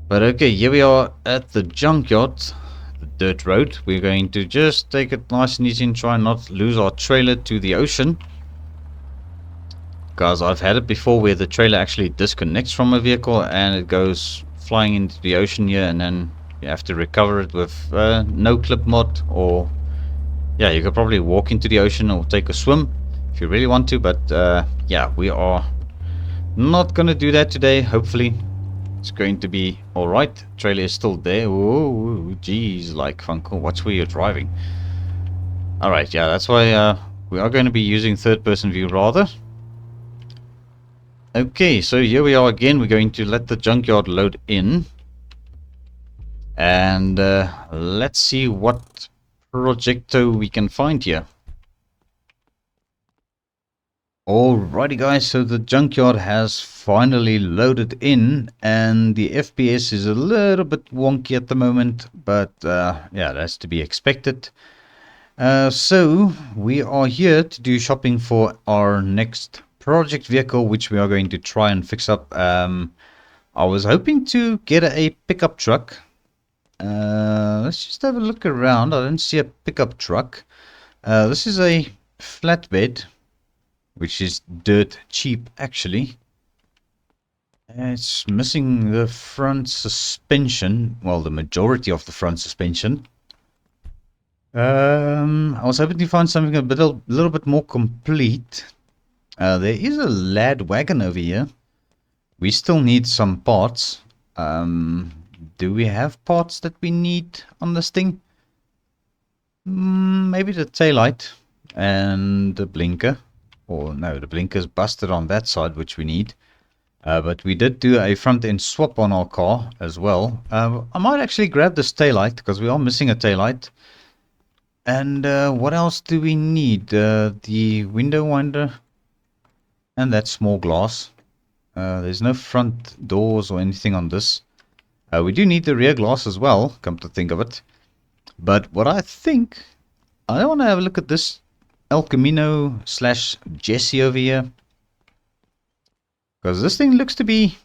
But okay, here we are at the junkyard, the dirt road. We're going to just take it nice and easy and try not lose our trailer to the ocean. Guys, I've had it before where the trailer actually disconnects from a vehicle and it goes flying into the ocean here, and then you have to recover it with no clip mod, or yeah, you could probably walk into the ocean or take a swim if you really want to. But yeah, we are not gonna do that today. Hopefully it's going to be all right. Trailer is still there. Oh geez, like Funcle, watch where you're driving. All right, yeah, that's why we are going to be using third-person view rather. Okay, so here we are again. We're going to let the junkyard load in, and let's see what projecto we can find here. Alrighty guys, so the junkyard has finally loaded in, and the FPS is a little bit wonky at the moment, but yeah, that's to be expected. So we are here to do shopping for our next project vehicle, which we are going to try and fix up. I was hoping to get a pickup truck. Let's just have a look around. I don't see a pickup truck. This is a flatbed, which is dirt cheap actually. It's missing the front suspension, well, the majority of the front suspension. I was hoping to find something little bit more complete. There is a lad wagon over here. We still need some parts. Do we have parts that we need on this thing? Maybe the taillight and the blinker. Or no, the blinker's busted on that side, which we need. But we did do a front end swap on our car as well. I might actually grab this taillight because we are missing a taillight. And what else do we need? The window winder and that small glass. There's no front doors or anything on this. We do need the rear glass as well, come to think of it. But what I think, I want to have a look at this El Camino slash Jesse over here. Because this thing looks to be,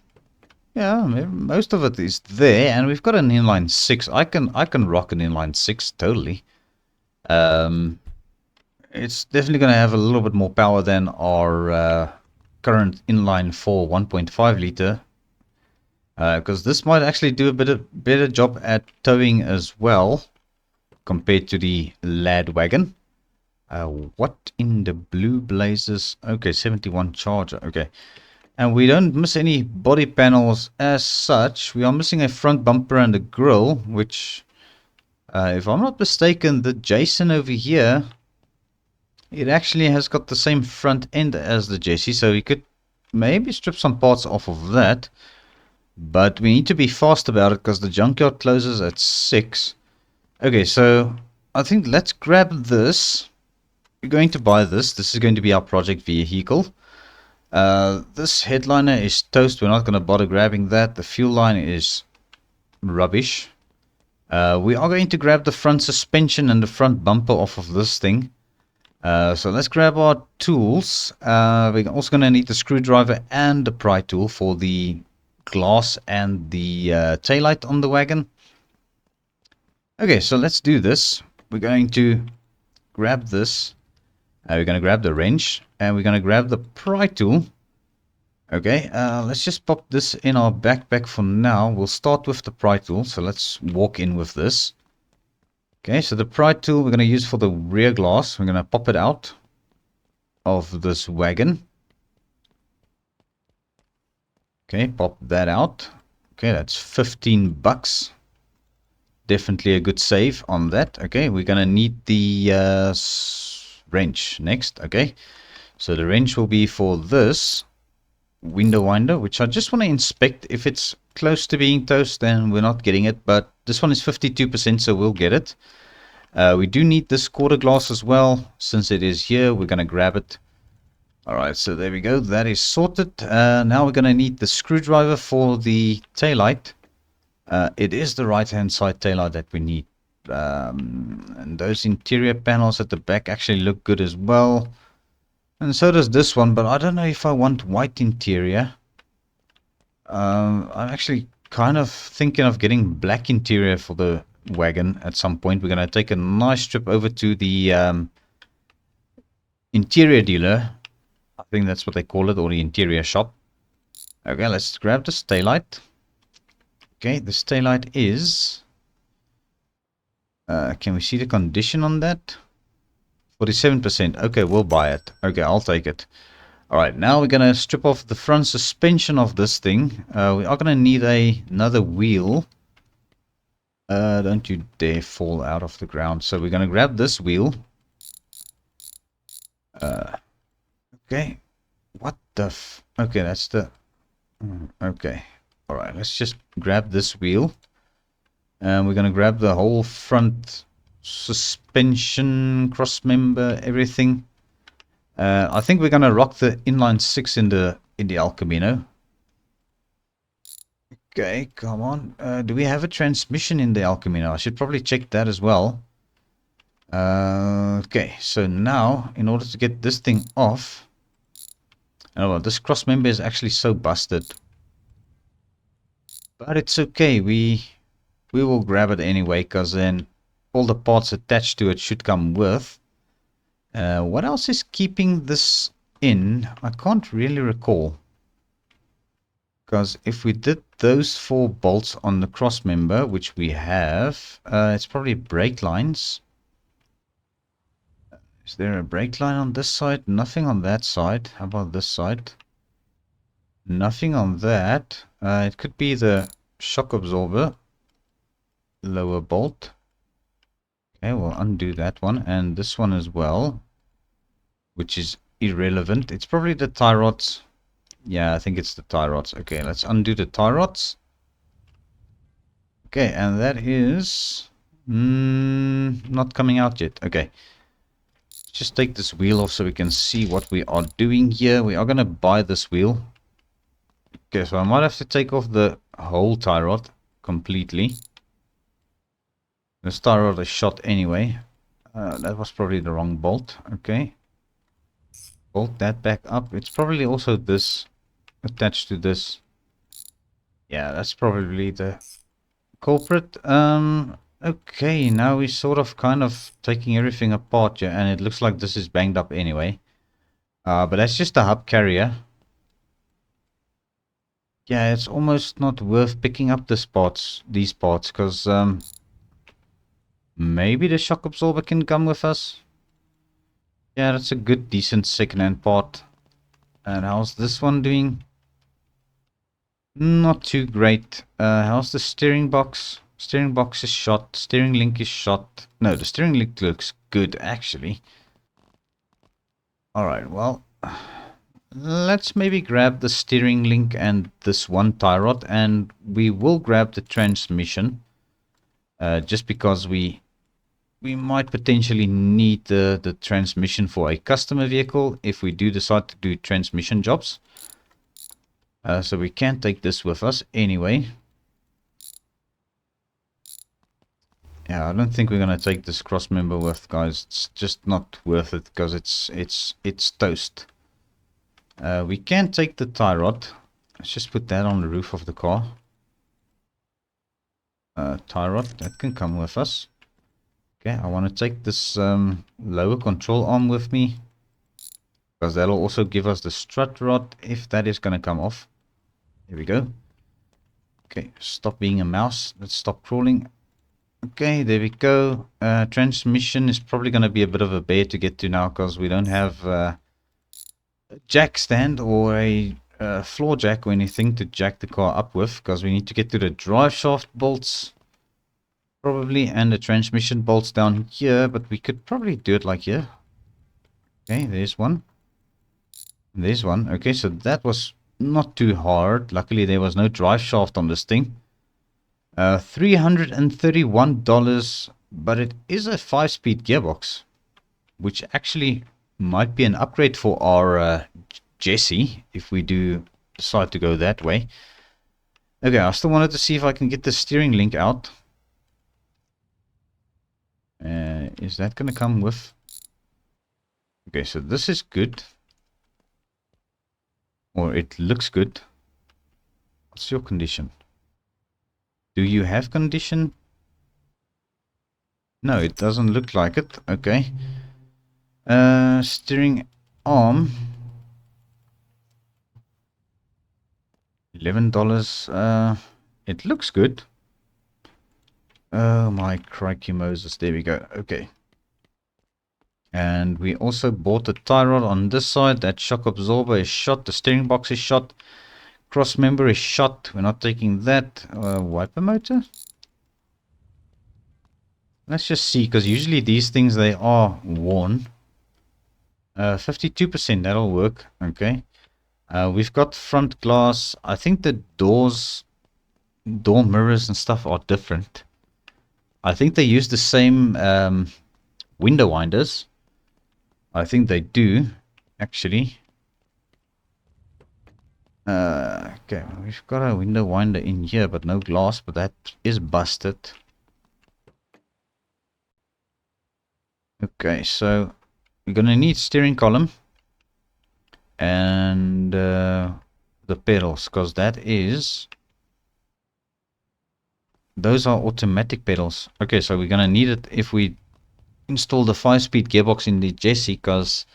yeah, most of it is there. And we've got an inline 6. I can rock an inline 6 totally. It's definitely going to have a little bit more power than our current inline 4 1.5 liter. Because this might actually do a better job at towing as well compared to the lad wagon. What in the blue blazes? Okay, 71 charger. Okay. And we don't miss any body panels as such. We are missing a front bumper and a grille, which, if I'm not mistaken, the Jason over here, it actually has got the same front end as the Jesse, so we could maybe strip some parts off of that. But we need to be fast about it because the junkyard closes at 6. Okay, so I think let's grab this. We're going to buy this. This is going to be our project vehicle. This headliner is toast. We're not going to bother grabbing that. The fuel line is rubbish. We are going to grab the front suspension and the front bumper off of this thing. So let's grab our tools. We're also going to need the screwdriver and the pry tool for the glass and the taillight on the wagon. Okay, so let's do this. We're going to grab this. We're going to grab the wrench and we're going to grab the pry tool. Okay, let's just pop this in our backpack for now. We'll start with the pry tool. So let's walk in with this. Okay, so the pry tool we're going to use for the rear glass. We're going to pop it out of this wagon. Okay, pop that out. Okay, that's 15 bucks. Definitely a good save on that. Okay, we're going to need the wrench next. Okay, so the wrench will be for this window winder, which I just want to inspect. If it's close to being toast, then we're not getting it. But this one is 52%, so we'll get it. We do need this quarter glass as well. Since it is here, we're going to grab it. Alright, so there we go. That is sorted. Now we're going to need the screwdriver for the taillight. It is the right-hand side taillight that we need. And those interior panels at the back actually look good as well. And so does this one, but I don't know if I want white interior. I'm actually kind of thinking of getting black interior for the wagon at some point. We're going to take a nice trip over to the interior dealer. I think that's what they call it, or the interior shop. Okay, let's grab this taillight. Okay, this taillight is... can we see the condition on that? 47%. Okay, we'll buy it. Okay, I'll take it. Alright, now we're going to strip off the front suspension of this thing. We are going to need another wheel. Don't you dare fall out of the ground. So we're going to grab this wheel. Okay. What the okay, that's the... okay. Alright, let's just grab this wheel. And we're going to grab the whole front suspension, cross member, everything. I think we're going to rock the inline 6 in the El Camino. Okay, come on. Do we have a transmission in the El Camino? I should probably check that as well. Okay, so now, in order to get this thing off... oh, well, this cross member is actually so busted. But it's okay. We will grab it anyway, because then all the parts attached to it should come with. What else is keeping this in? I can't really recall. Because if we did those 4 bolts on the cross member, which we have, it's probably brake lines. Is there a brake line on this side? Nothing on that side. How about this side? Nothing on that. It could be the shock absorber. Lower bolt. Okay, we'll undo that one. And this one as well. Which is irrelevant. It's probably the tie rods. Yeah, I think it's the tie rods. Okay, let's undo the tie rods. Okay, and that is not coming out yet. Okay. Just take this wheel off so we can see what we are doing here. We are going to buy this wheel. Okay, so I might have to take off the whole tie rod completely. This tie rod is shot anyway. That was probably the wrong bolt. Okay. Bolt that back up. It's probably also this attached to this. Yeah, that's probably the culprit. Okay, now we're sort of kind of taking everything apart here, and it looks like this is banged up anyway. But that's just a hub carrier. Yeah, it's almost not worth picking up these parts, because maybe the shock absorber can come with us. Yeah, that's a good, decent second-hand part. And how's this one doing? Not too great. How's the steering box? Steering box is shot. Steering link is shot. No, the steering link looks good, actually. Alright, well, let's maybe grab the steering link and this one tie rod, and we will grab the transmission. Just because we might potentially need the transmission for a customer vehicle if we do decide to do transmission jobs. So we can take this with us anyway. Yeah, I don't think we're gonna take this cross member with, guys. It's just not worth it because it's toast. We can take the tie rod. Let's just put that on the roof of the car. Tie rod, that can come with us. Okay, I want to take this lower control arm with me, because that'll also give us the strut rod if that is going to come off. Here we go. Okay, stop being a mouse. Let's stop crawling. Okay, there we go. Transmission is probably going to be a bit of a bear to get to now, because we don't have a jack stand or a floor jack or anything to jack the car up with, because we need to get to the drive shaft bolts probably, and the transmission bolts down here, but we could probably do it like here. Okay, there's one. There's one. Okay, so that was not too hard. Luckily, there was no drive shaft on this thing. $331, but it is a 5-speed gearbox, which actually might be an upgrade for our Jesse if we do decide to go that way. Okay, I still wanted to see if I can get the steering link out. Is that going to come with? Okay, so this is good. Or it looks good. What's your condition? Do you have condition? No, it doesn't look like it. Okay. Steering arm. $11. It looks good. Oh my crikey Moses. There we go. Okay. And we also bought the tie rod on this side. That shock absorber is shot. The steering box is shot. Cross member is shot. We're not taking that. Wiper motor. Let's just see, because usually these things, they are worn. 52%, that'll work. Okay. We've got front glass. I think the door mirrors and stuff are different. I think they use the same window winders. I think they do, actually. Okay, we've got a window winder in here, but no glass, but that is busted. Okay, so we're gonna need steering column and the pedals, because those are automatic pedals. Okay, so we're gonna need it if we install the 5-speed gearbox in the Jesse, because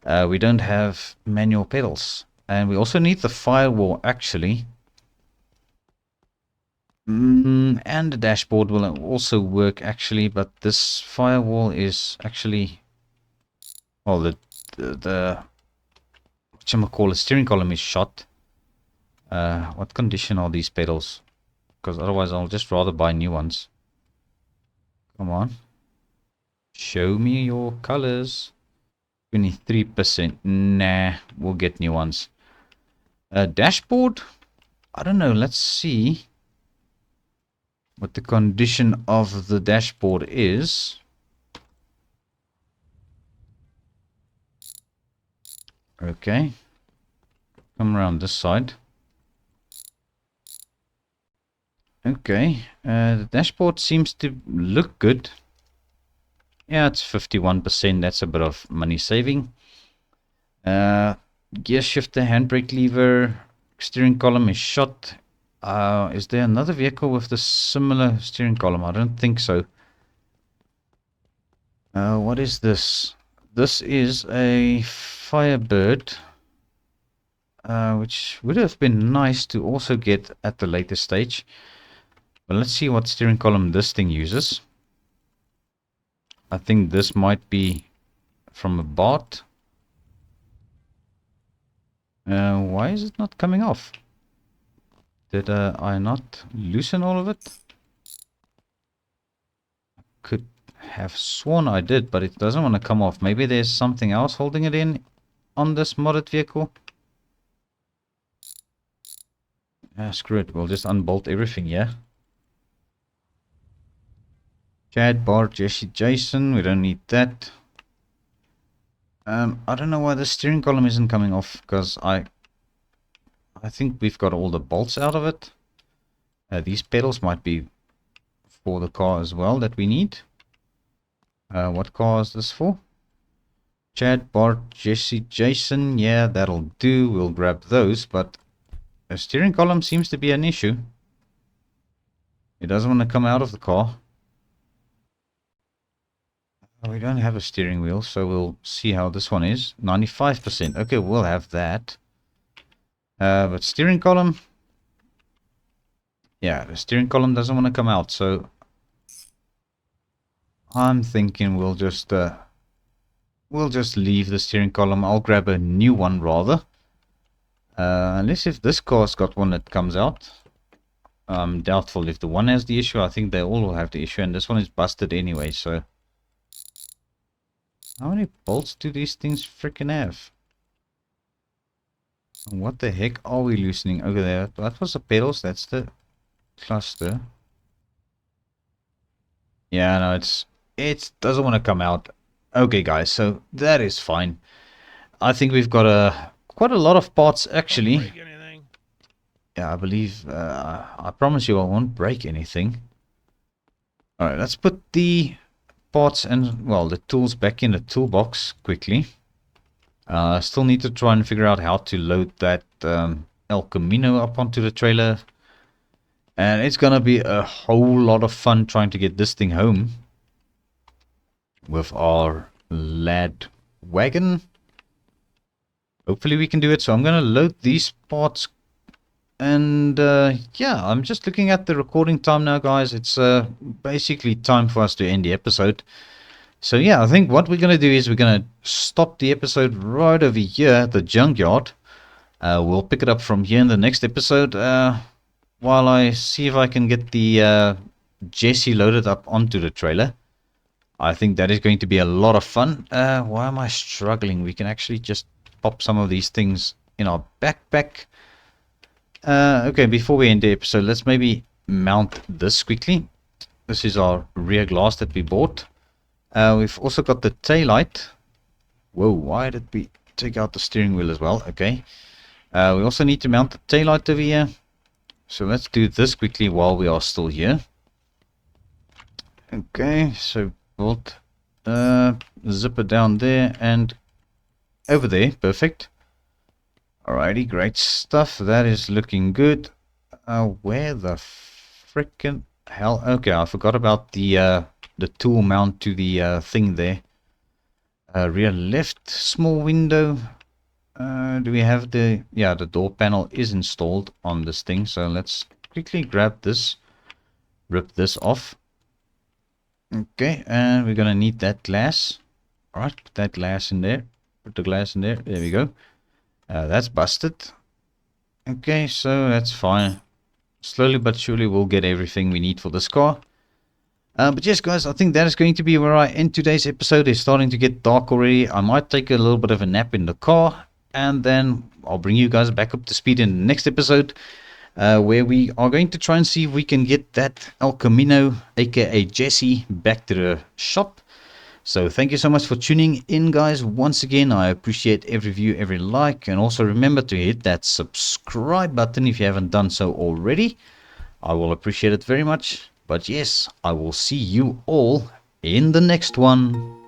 we don't have manual pedals. And we also need the firewall, actually. And the dashboard will also work, actually, but this firewall is actually Well, the whatchamacallit, steering column is shot. What condition are these pedals? Because otherwise I'll just rather buy new ones. Come on. Show me your colors. 23%. Nah, we'll get new ones. Dashboard? I don't know. Let's see what the condition of the dashboard is. Okay. Come around this side. Okay. The dashboard seems to look good. Yeah, it's 51%. That's a bit of money saving. Gear shifter, handbrake lever, steering column is shot. Is there another vehicle with the similar steering column? I don't think so. What is this? This is a Firebird, which would have been nice to also get at the later stage. But let's see what steering column this thing uses. I think this might be from a bot. Why is it not coming off? Did I not loosen all of it? Could have sworn I did, but it doesn't want to come off. Maybe there's something else holding it in on this modded vehicle. Screw it. We'll just unbolt everything, yeah? Chad, Bart, Jesse, Jason. We don't need that. I don't know why the steering column isn't coming off, because I think we've got all the bolts out of it. These pedals might be for the car as well that we need. What car is this for? Chad, Bart, Jesse, Jason. Yeah, that'll do. We'll grab those, but the steering column seems to be an issue. It doesn't want to come out of the car. We don't have a steering wheel, so we'll see how this one is. 95%. Okay, we'll have that. But steering column... Yeah, the steering column doesn't want to come out, so... I'm thinking we'll just leave the steering column. I'll grab a new one rather. Unless if this car's got one that comes out. I'm doubtful if the one has the issue. I think they all will have the issue, and this one is busted anyway, so... How many bolts do these things freaking have? What the heck are we loosening over there? That was the pedals, that's the cluster. Yeah, no, it doesn't want to come out. Okay, guys, so that is fine. I think we've got quite a lot of parts actually. Break anything? Yeah, I believe, I promise you I won't break anything. Alright, let's put the parts and, well, the tools back in the toolbox quickly. I still need to try and figure out how to load that El Camino up onto the trailer. And it's gonna be a whole lot of fun trying to get this thing home with our lad wagon. Hopefully we can do it. So I'm gonna load these parts. And yeah, I'm just looking at the recording time now, guys. It's basically time for us to end the episode. So yeah, I think what we're going to do is we're going to stop the episode right over here at the junkyard. We'll pick it up from here in the next episode. While I see if I can get the Jesse loaded up onto the trailer. I think that is going to be a lot of fun. Why am I struggling? We can actually just pop some of these things in our backpack. Okay, before we end the episode, let's maybe mount this quickly. This is our rear glass that we bought. We've also got the taillight. Whoa, why did we take out the steering wheel as well? Okay. We also need to mount the taillight over here. So let's do this quickly while we are still here. Okay, so bolt, zipper down there and over there. Perfect. Alrighty, great stuff. That is looking good. Where the frickin' hell? Okay, I forgot about the tool mount to the thing there. Rear left, small window. Do we have the... Yeah, the door panel is installed on this thing. So let's quickly grab this. Rip this off. Okay, and we're gonna need that glass. Alright, put that glass in there. Put the glass in there. There we go. That's busted. Okay, so that's fine. Slowly but surely we'll get everything we need for this car. But yes, guys, I think that is going to be where I end today's episode. It's starting to get dark already. I might take a little bit of a nap in the car, and then I'll bring you guys back up to speed in the next episode, where we are going to try and see if we can get that El Camino, aka Jesse, back to the shop. So thank you so much for tuning in, guys. Once again, I appreciate every view, every like, and also remember to hit that subscribe button if you haven't done so already. I will appreciate it very much. But yes, I will see you all in the next one.